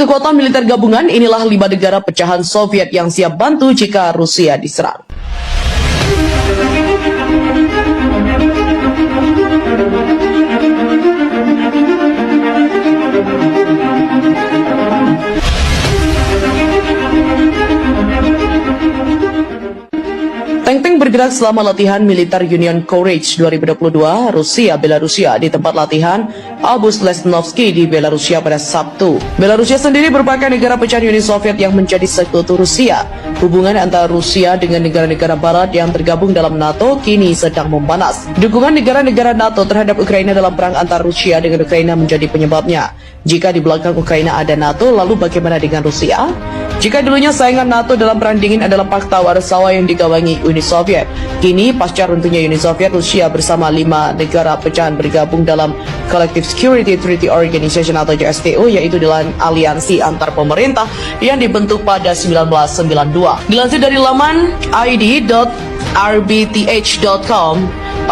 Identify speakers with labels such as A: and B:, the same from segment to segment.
A: kekuatan militer gabungan, inilah 5 negara pecahan Soviet yang siap bantu jika Rusia diserang. Tank-tank bergerak selama latihan militer Union Courage 2022 Rusia-Belarusia di tempat latihan Albus Lesnovsky di Belarusia pada Sabtu. Belarusia sendiri merupakan negara pecahan Uni Soviet yang menjadi sekutu Rusia. Hubungan antara Rusia dengan negara-negara barat yang tergabung dalam NATO kini sedang memanas. Dukungan negara-negara NATO terhadap Ukraina dalam perang antara Rusia dengan Ukraina menjadi penyebabnya. Jika di belakang Ukraina ada NATO, lalu bagaimana dengan Rusia? Jika dulunya saingan NATO dalam perang dingin adalah Pakta Warsawa yang digawangi Uni Soviet, kini pasca runtuhnya Uni Soviet, Rusia bersama 5 negara pecahan bergabung dalam Collective Security Treaty Organization atau CSTO, yaitu dalam aliansi antar pemerintah yang dibentuk pada 1992. Dilansir dari laman id.rbth.com,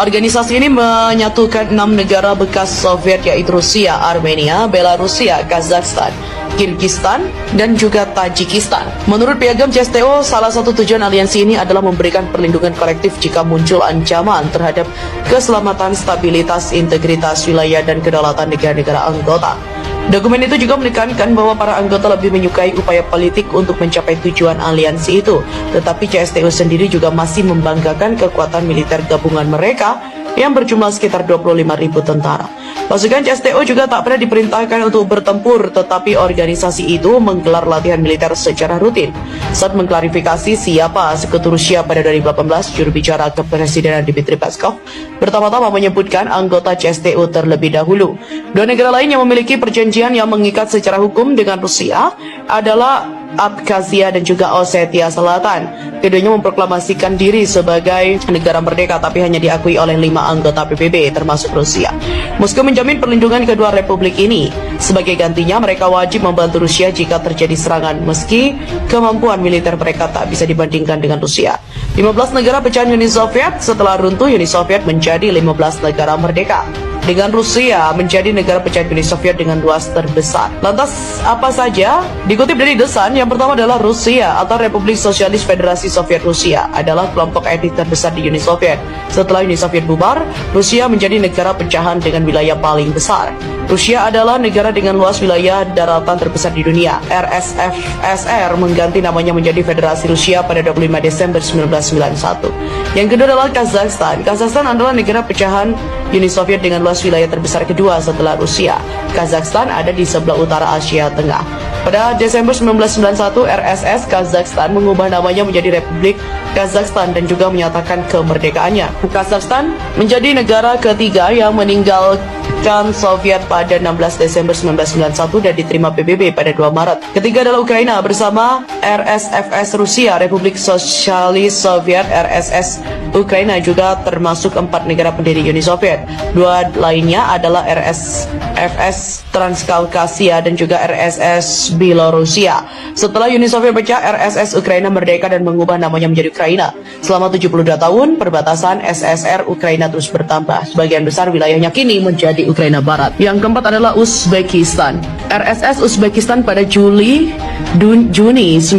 A: organisasi ini menyatukan 6 negara bekas Soviet yaitu Rusia, Armenia, Belarusia, Kazakhstan, Kirgistan, dan juga Tajikistan. Menurut piagam CSTO, salah satu tujuan aliansi ini adalah memberikan perlindungan kolektif jika muncul ancaman terhadap keselamatan, stabilitas, integritas wilayah, dan kedaulatan negara-negara anggota. Dokumen itu juga menekankan bahwa para anggota lebih menyukai upaya politik untuk mencapai tujuan aliansi itu, tetapi CSTO sendiri juga masih membanggakan kekuatan militer gabungan mereka yang berjumlah sekitar 25.000 tentara. Pasukan CSTO juga tak pernah diperintahkan untuk bertempur, tetapi organisasi itu menggelar latihan militer secara rutin. Saat mengklarifikasi siapa sekutu Rusia pada 2018, juru bicara Kepresidenan Dmitry Peskov pertama-tama menyebutkan anggota CSTO terlebih dahulu. 2 negara lain yang memiliki perjanjian yang mengikat secara hukum dengan Rusia adalah Abkhazia dan juga Ossetia Selatan. Keduanya memproklamasikan diri sebagai negara merdeka, tapi hanya diakui oleh 5 anggota PBB termasuk Rusia. Moskow menjamin perlindungan kedua republik ini. Sebagai gantinya, mereka wajib membantu Rusia jika terjadi serangan, meski kemampuan militer mereka tak bisa dibandingkan dengan Rusia. 15 negara pecahan Uni Soviet. Setelah runtuh Uni Soviet menjadi 15 negara merdeka, dengan Rusia menjadi negara pecahan Uni Soviet dengan luas terbesar. Lantas apa saja? Dikutip dari The Sun, yang pertama adalah Rusia atau Republik Sosialis Federasi Soviet Rusia adalah kelompok etnis terbesar di Uni Soviet. Setelah Uni Soviet bubar, Rusia menjadi negara pecahan dengan wilayah paling besar. Rusia adalah negara dengan luas wilayah daratan terbesar di dunia. RSFSR mengganti namanya menjadi Federasi Rusia pada 25 Desember 1991. Yang kedua adalah Kazakhstan. Kazakhstan adalah negara pecahan Uni Soviet dengan luas wilayah terbesar kedua setelah Rusia. Kazakhstan ada di sebelah utara Asia Tengah. Pada Desember 1991, RSS Kazakhstan mengubah namanya menjadi Republik Kazakhstan dan juga menyatakan kemerdekaannya. Kazakhstan menjadi negara ketiga yang meninggalkan Soviet pada 16 Desember 1991 dan diterima PBB pada 2 Maret. Ketiga adalah Ukraina bersama RSFS Rusia, Republik Sosialis Soviet, RSS Ukraina juga termasuk 4 negara pendiri Uni Soviet. 2 lainnya adalah RSFS Transkaukasia dan juga RSS Bielorusia. Setelah Uni Soviet pecah, RSS Ukraina merdeka dan mengubah namanya menjadi Ukraina. Selama 72 tahun, perbatasan SSR Ukraina terus bertambah. Sebagian besar wilayahnya kini menjadi Ukraina Barat. Yang keempat adalah Uzbekistan. RSS Uzbekistan pada Juni 1990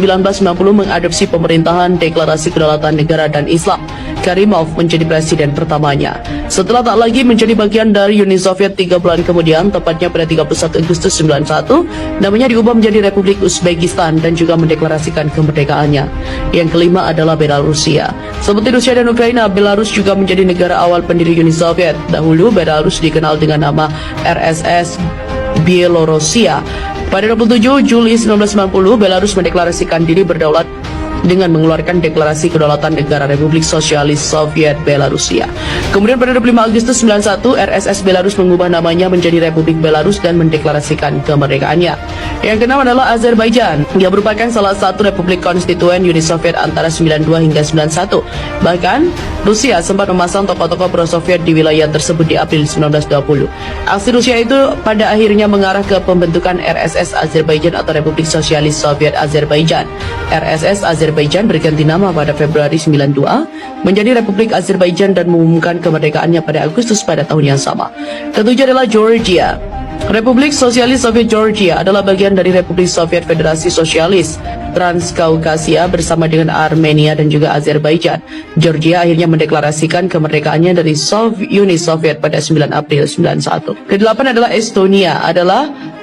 A: mengadopsi pemerintahan deklarasi kedaulatan negara dan Islam. Karimov menjadi presiden pertamanya. Setelah tak lagi menjadi bagian dari Uni Soviet 3 bulan kemudian, tepatnya pada 31 Agustus 1991, namanya diubah menjadi Republik Uzbekistan dan juga mendeklarasikan kemerdekaannya. Yang kelima adalah Belarusia. Seperti Rusia dan Ukraina, Belarus juga menjadi negara awal pendiri Uni Soviet. Dahulu Belarus dikenal dengan nama RSS Bielorusia. Pada 27 Juli 1990, Belarus mendeklarasikan diri berdaulat dengan mengeluarkan deklarasi kedaulatan negara Republik Sosialis Soviet Belarusia. Kemudian pada 25 Agustus 1991, RSS Belarus mengubah namanya menjadi Republik Belarus dan mendeklarasikan kemerdekaannya. Yang keenam adalah Azerbaijan, yang merupakan salah satu republik konstituen Uni Soviet antara 92 hingga 91. Bahkan, Rusia sempat memasang tokoh-tokoh pro-Soviet di wilayah tersebut di April 1920. Aksi Rusia itu pada akhirnya mengarah ke pembentukan RSS Azerbaijan atau Republik Sosialis Soviet Azerbaijan. RSS Azerbaijan berganti nama pada Februari 92 menjadi Republik Azerbaijan dan mengumumkan kemerdekaannya pada Agustus pada tahun yang sama. Ketujuh adalah Georgia. Republik Sosialis Soviet Georgia adalah bagian dari Republik Soviet Federasi Sosialis Transkaukasia bersama dengan Armenia dan juga Azerbaijan. Georgia akhirnya mendeklarasikan kemerdekaannya dari Uni Soviet pada 9 April 91. Kedelapan adalah Estonia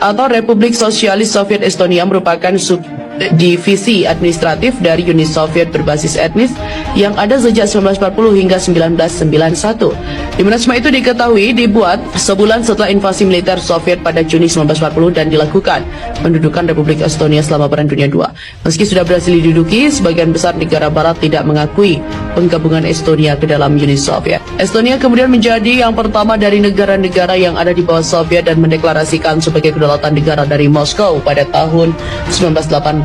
A: atau Republik Sosialis Soviet Estonia merupakan subdivisi administratif dari Uni Soviet berbasis etnis yang ada sejak 1940 hingga 1991. Di mana semua itu diketahui dibuat sebulan setelah invasi militer Soviet pada Juni 1940 dan dilakukan pendudukan Republik Estonia selama Perang Dunia II. Meski sudah berhasil diduduki, sebagian besar negara barat tidak mengakui penggabungan Estonia ke dalam Uni Soviet. Estonia kemudian menjadi yang pertama dari negara-negara yang ada di bawah Soviet dan mendeklarasikan sebagai kedaulatan negara dari Moskow pada tahun 1988.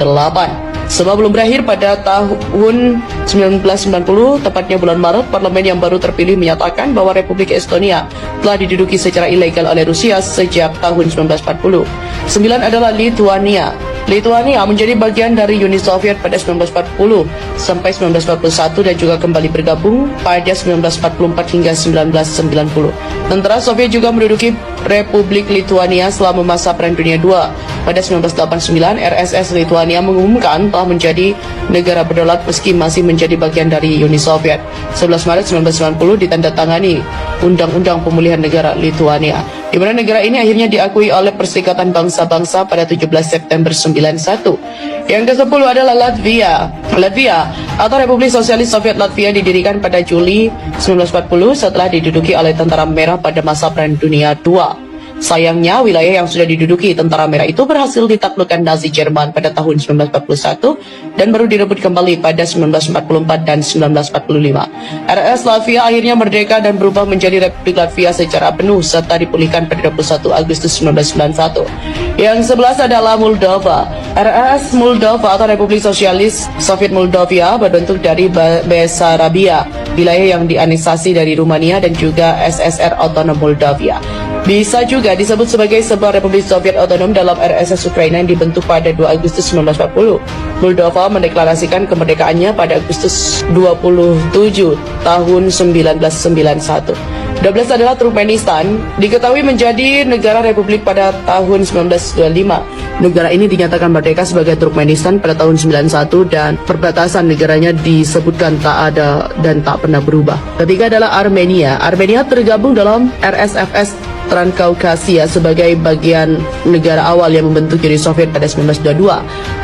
A: Sebab belum berakhir pada tahun 1990, tepatnya bulan Maret, parlemen yang baru terpilih menyatakan bahwa Republik Estonia telah diduduki secara ilegal oleh Rusia sejak tahun 1940. 9 adalah Lithuania. Lithuania menjadi bagian dari Uni Soviet pada 1940 sampai 1941 dan juga kembali bergabung pada 1944 hingga 1990. Tentara Soviet juga menduduki Republik Lithuania selama masa Perang Dunia II. Pada 1989, RSS Lithuania mengumumkan telah menjadi negara berdaulat meski masih menjadi bagian dari Uni Soviet. 11 Maret 1990 ditandatangani Undang-Undang Pemulihan Negara Lithuania, di mana negara ini akhirnya diakui oleh Perserikatan Bangsa-Bangsa pada 17 September 91. Yang ke-10 adalah Latvia. Latvia atau Republik Sosialis Soviet Latvia didirikan pada Juli 1940 setelah diduduki oleh Tentara Merah pada masa Perang Dunia II. Sayangnya, wilayah yang sudah diduduki Tentara Merah itu berhasil ditaklukkan Nazi Jerman pada tahun 1941 dan baru direbut kembali pada 1944 dan 1945. RS Latvia akhirnya merdeka dan berubah menjadi Republik Latvia secara penuh serta dipulihkan pada 21 Agustus 1991. Yang 11 adalah Moldova. RS Moldova atau Republik Sosialis Soviet Moldavia berbentuk dari Besarabia, wilayah yang dianeksasi dari Rumania dan juga SSR Otonom Moldavia. Bisa juga disebut sebagai sebuah Republik Soviet Otonom dalam RSS Ukraina yang dibentuk pada 2 Agustus 1940. Moldova mendeklarasikan kemerdekaannya pada Agustus 27 tahun 1991. 12 adalah Turkmenistan, diketahui menjadi negara republik pada tahun 1925. Negara ini dinyatakan merdeka sebagai Turkmenistan pada tahun 91 dan perbatasan negaranya disebutkan tak ada dan tak pernah berubah. Ketiga adalah Armenia. Armenia tergabung dalam RSFS Transkaukasia sebagai bagian negara awal yang membentuk Uni Soviet pada 1922.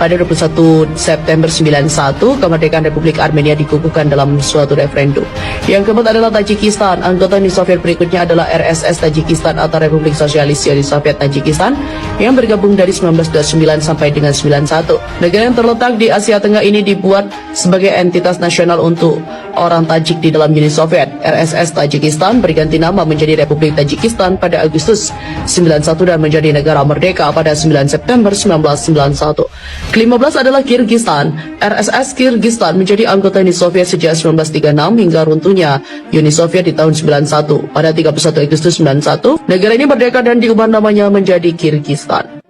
A: Pada 21 September 91, kemerdekaan Republik Armenia dikukuhkan dalam suatu referendum. Yang keempat adalah Tajikistan. Anggota Uni Soviet berikutnya adalah RSS Tajikistan atau Republik Sosialis Uni Soviet Tajikistan yang bergabung dari 1929 sampai dengan 91. Negara yang terletak di Asia Tengah ini dibuat sebagai entitas nasional untuk orang Tajik di dalam Uni Soviet. RSS Tajikistan berganti nama menjadi Republik Tajikistan pada Agustus 91 dan menjadi negara merdeka pada 9 September 1991. Ke-15 adalah Kirgistan. RSS Kirgistan menjadi anggota Uni Soviet sejak 1936 hingga runtuhnya Uni Soviet di tahun 91. Pada 31 Agustus 91, negara ini merdeka dan diubah namanya menjadi Kirgistan.